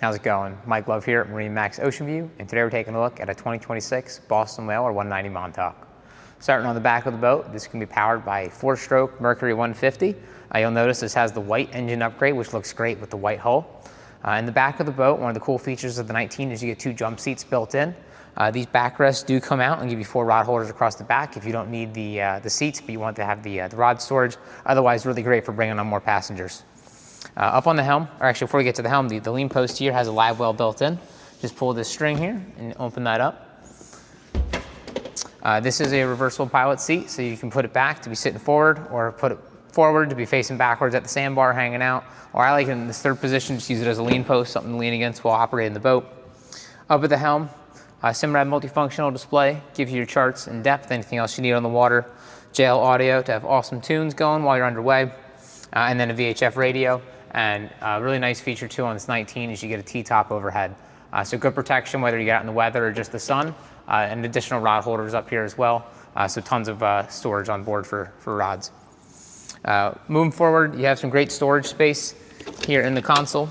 How's it going? Mike Love here at MarineMax Ocean View, and today we're taking a look at a 2026 Boston Whaler 190 Montauk. Starting on the back of the boat, this can be powered by a 4-stroke Mercury 150. You'll notice this has the white engine upgrade, which looks great with the white hull. In the back of the boat, one of the cool features of the 19 is you get 2 jump seats built in. These backrests do come out and give you 4 rod holders across the back if you don't need the seats, but you want to have the rod storage. Otherwise, really great for bringing on more passengers. Up on the helm, or actually before we get to the helm, the lean post here has a live well built in. Just pull this string here and open that up. This is a reversible pilot seat, so you can put it back to be sitting forward, or put it forward to be facing backwards at the sandbar hanging out. Or I like it in this third position, just use it as a lean post, something to lean against while operating the boat. Up at the helm, Simrad multifunctional display, gives you your charts in depth, anything else you need on the water. JL audio to have awesome tunes going while you're underway. And then a VHF radio. And a really nice feature too on this 19 is you get a T-top overhead. So good protection whether you get out in the weather or just the sun, and additional rod holders up here as well. So tons of storage on board for rods. Moving forward, you have some great storage space here in the console.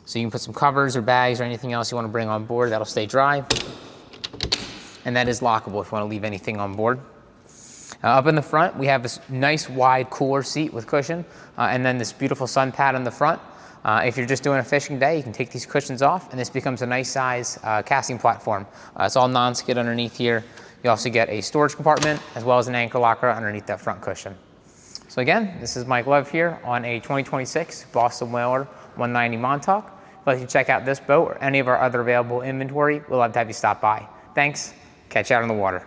So you can put some covers or bags or anything else you want to bring on board that'll stay dry. And that is lockable if you want to leave anything on board. Up in the front, we have this nice wide cooler seat with cushion, and then this beautiful sun pad on the front. If you're just doing a fishing day, you can take these cushions off, and this becomes a nice size casting platform. It's all non-skid underneath here. You also get a storage compartment, as well as an anchor locker underneath that front cushion. So again, this is Mike Love here on a 2026 Boston Whaler 190 Montauk. If you'd like to check out this boat or any of our other available inventory, we'd love to have you stop by. Thanks. Catch you out on the water.